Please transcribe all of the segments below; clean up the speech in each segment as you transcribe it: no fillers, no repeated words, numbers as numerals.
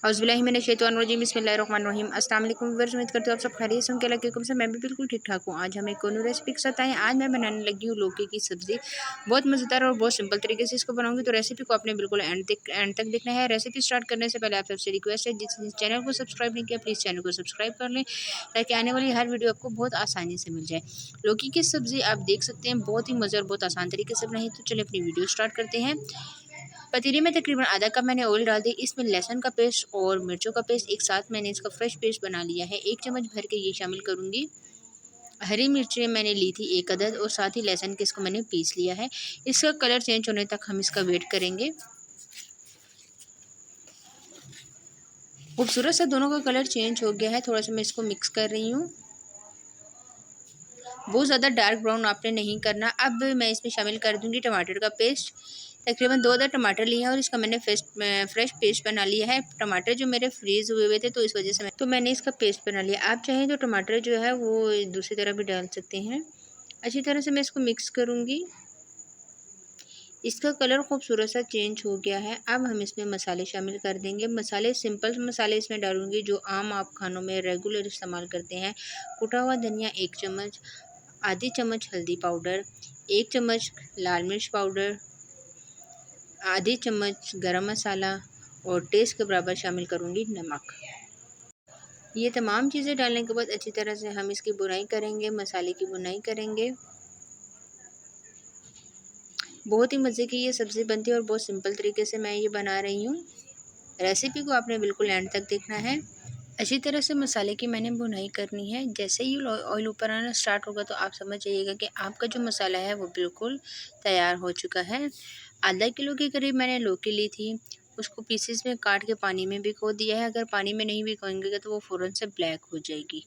औज़ुबिल्लाहिमिनश्शैतानिर्रजीम बिस्मिल्लाहिर्रहमानिर्रहीम। अस्सलाम वालेकुम व्यूअर्स, उम्मीद करती हूँ आप सब खैरियत से होंगे। अल्लाह के हुक्म से मैं भी बिल्कुल ठीक ठाक हूँ। आज हम एक और न्यू रेसिपी के साथ आए हैं। आज मैं बनाने लगी हूँ लौकी की सब्ज़ी। बहुत मज़ेदार और बहुत सिंपल तरीके से इसको बनाऊंगी, तो रेसिपी को आपने बिल्कुल एंड तक देखना है। रेसिपी स्टार्ट करने से पहले आप सबसे रिक्वेस्ट है, जिस चैनल को सब्सक्राइब नहीं किया प्लीज़ चैनल को सब्सक्राइब कर लें, ताकि आने वाली हर वीडियो आपको बहुत आसानी से मिल जाए। लौकी की सब्ज़ी आप देख सकते हैं बहुत ही मज़े और बहुत आसान तरीके से बनाई। तो चलिए अपनी वीडियो स्टार्ट करते हैं। पतीले में तकरीबन आधा कप मैंने ऑयल डाल दिया। इसमें लहसुन का पेस्ट और मिर्चों का पेस्ट एक साथ मैंने इसका फ्रेश पेस्ट बना लिया है। 1 चम्मच भर के ये शामिल करूँगी। हरी मिर्चें मैंने ली थी 1 अदद, और साथ ही लहसुन के इसको मैंने पीस लिया है। इसका कलर चेंज होने तक हम इसका वेट करेंगे। खूबसूरत सा दोनों का कलर चेंज हो गया है। थोड़ा सा मैं इसको मिक्स कर रही हूँ। बहुत ज़्यादा डार्क ब्राउन आपने नहीं करना। अब मैं इसमें शामिल कर दूँगी टमाटर का पेस्ट। तकरीबन 2 अदद टमाटर लिए हैं और इसका मैंने फ्रेश पेस्ट बना लिया है। टमाटर जो मेरे फ्रीज़ हुए हुए थे, तो इस वजह से मैंने इसका पेस्ट बना लिया। आप चाहें तो टमाटर जो है वो दूसरी तरह भी डाल सकते हैं। अच्छी तरह से मैं इसको मिक्स करूँगी। इसका कलर खूबसूरत सा चेंज हो गया है। अब हम इसमें मसाले शामिल कर देंगे। मसाले सिंपल मसाले इसमें डालूँगी जो आम आप खानों में रेगुलर इस्तेमाल करते हैं। कुटा हुआ धनिया 1 चम्मच, आधी चम्मच हल्दी पाउडर, 1 चम्मच लाल मिर्च पाउडर, आधी चम्मच गरम मसाला और टेस्ट के बराबर शामिल करूँगी नमक। ये तमाम चीज़ें डालने के बाद अच्छी तरह से हम इसकी भुनाई करेंगे, मसाले की भुनाई करेंगे। बहुत ही मज़े की ये सब्ज़ी बनती है और बहुत सिंपल तरीके से मैं ये बना रही हूँ। रेसिपी को आपने बिल्कुल एंड तक देखना है। अच्छी तरह से मसाले की मैंने भुनाई करनी है। जैसे ही ऑयल ऊपर आना स्टार्ट होगा, तो आप समझ जाइएगा कि आपका जो मसाला है वो बिल्कुल तैयार हो चुका है। आधा किलो के करीब मैंने लौकी ली थी, उसको पीसेस में काट के पानी में भिगो दिया है। अगर पानी में नहीं भिगोएंगे तो वो फ़ौरन से ब्लैक हो जाएगी।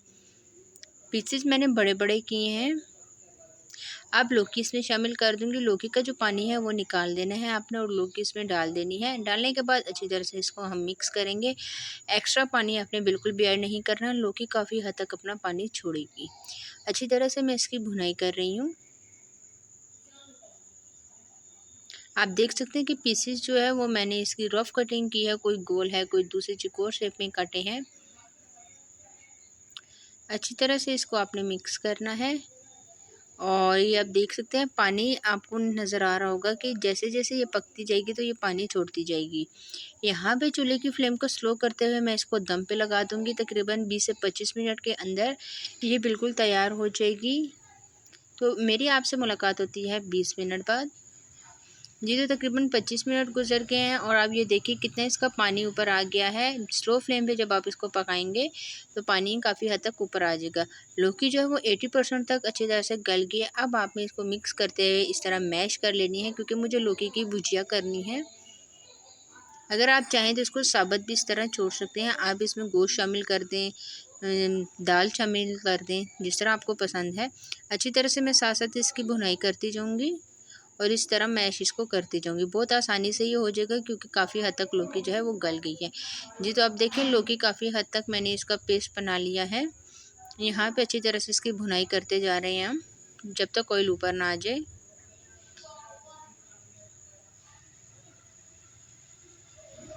पीसेस मैंने बड़े बड़े किए हैं। अब लौकी इसमें शामिल कर दूंगी। लौकी का जो पानी है वो निकाल देना है आपने, और लौकी इसमें डाल देनी है। डालने के बाद अच्छी तरह से इसको हम मिक्स करेंगे। एक्स्ट्रा पानी आपने बिल्कुल भी ऐड नहीं करना। लौकी काफ़ी हद तक अपना पानी छोड़ेगी। अच्छी तरह से मैं इसकी भुनाई कर रही हूँ। आप देख सकते हैं कि पीसेस जो है वो मैंने इसकी रफ कटिंग की है। कोई गोल है, कोई दूसरी चौकोर शेप में काटे हैं। अच्छी तरह से इसको आपने मिक्स करना है। और ये आप देख सकते हैं पानी आपको नज़र आ रहा होगा कि जैसे जैसे ये पकती जाएगी तो ये पानी छोड़ती जाएगी। यहाँ पे चूल्हे की फ्लेम को स्लो करते हुए मैं इसको दम पे लगा दूँगी। तकरीबन 20 से 25 मिनट के अंदर ये बिल्कुल तैयार हो जाएगी। तो मेरी आपसे मुलाकात होती है 20 मिनट बाद। जी, तो तकरीबन 25 मिनट गुजर गए हैं और आप ये देखिए कितना इसका पानी ऊपर आ गया है। स्लो फ्लेम पे जब आप इसको पकाएंगे तो पानी काफ़ी हद तक ऊपर आ जाएगा। लौकी जो है वो 80% तक अच्छी तरह से गल गई है। अब आपने इसको मिक्स करते हुए इस तरह मैश कर लेनी है, क्योंकि मुझे लौकी की भुजिया करनी है। अगर आप चाहें तो इसको साबुत भी इस तरह छोड़ सकते हैं। आप इसमें गोश्त शामिल कर दें, दाल शामिल कर दें, जिस तरह आपको पसंद है। अच्छी तरह से मैं साथ साथ इसकी भुनाई करती जाऊँगी और इस तरह मैश इसको करती जाऊँगी। बहुत आसानी से ये हो जाएगा, क्योंकि काफ़ी हद तक लौकी जो है वो गल गई है। जी, तो आप देखें लौकी काफ़ी हद तक मैंने इसका पेस्ट बना लिया है। यहाँ पे अच्छी तरह से इसकी भुनाई करते जा रहे हैं हम, जब तक ऑयल ऊपर ना आ जाए।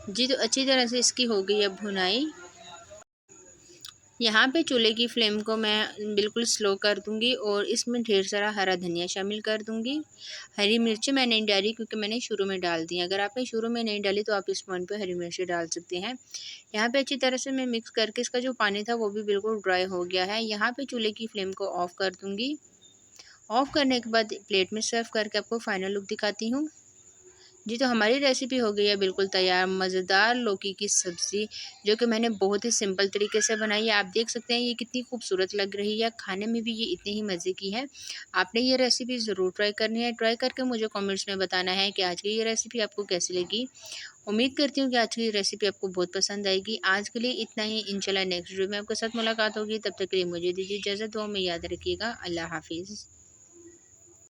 जी, तो अच्छी तरह से इसकी हो गई है भुनाई। यहाँ पे चूल्हे की फ्लेम को मैं बिल्कुल स्लो कर दूँगी और इसमें ढेर सारा हरा धनिया शामिल कर दूँगी। हरी मिर्ची मैंने नहीं डाली, क्योंकि मैंने शुरू में डाल दी। अगर आपने शुरू में नहीं डाली तो आप इस पॉइंट पे हरी मिर्ची डाल सकते हैं। यहाँ पे अच्छी तरह से मैं मिक्स करके इसका जो पानी था वो भी बिल्कुल ड्राई हो गया है। यहाँ पे चूल्हे की फ्लेम को ऑफ़ कर दूँगी। ऑफ़ करने के बाद प्लेट में सर्व करके आपको फाइनल लुक दिखाती हूँ। जी, तो हमारी रेसिपी हो गई है बिल्कुल तैयार। मज़ेदार लौकी की सब्ज़ी, जो कि मैंने बहुत ही सिंपल तरीके से बनाई है। आप देख सकते हैं ये कितनी खूबसूरत लग रही है। खाने में भी ये इतनी ही मज़े की है। आपने ये रेसिपी ज़रूर ट्राई करनी है। ट्राई करके मुझे कमेंट्स में बताना है कि आज की ये रेसिपी आपको कैसी लगी। उम्मीद करती हूँ कि आज की रेसिपी आपको बहुत पसंद आएगी। आज के लिए इतना ही। इंशाल्लाह नेक्स्ट वीडियो में आपके साथ मुलाकात होगी। तब तक के लिए मुझे दीजिए इजाज़त। दुआ में याद रखिएगा। अल्लाह हाफ़िज़।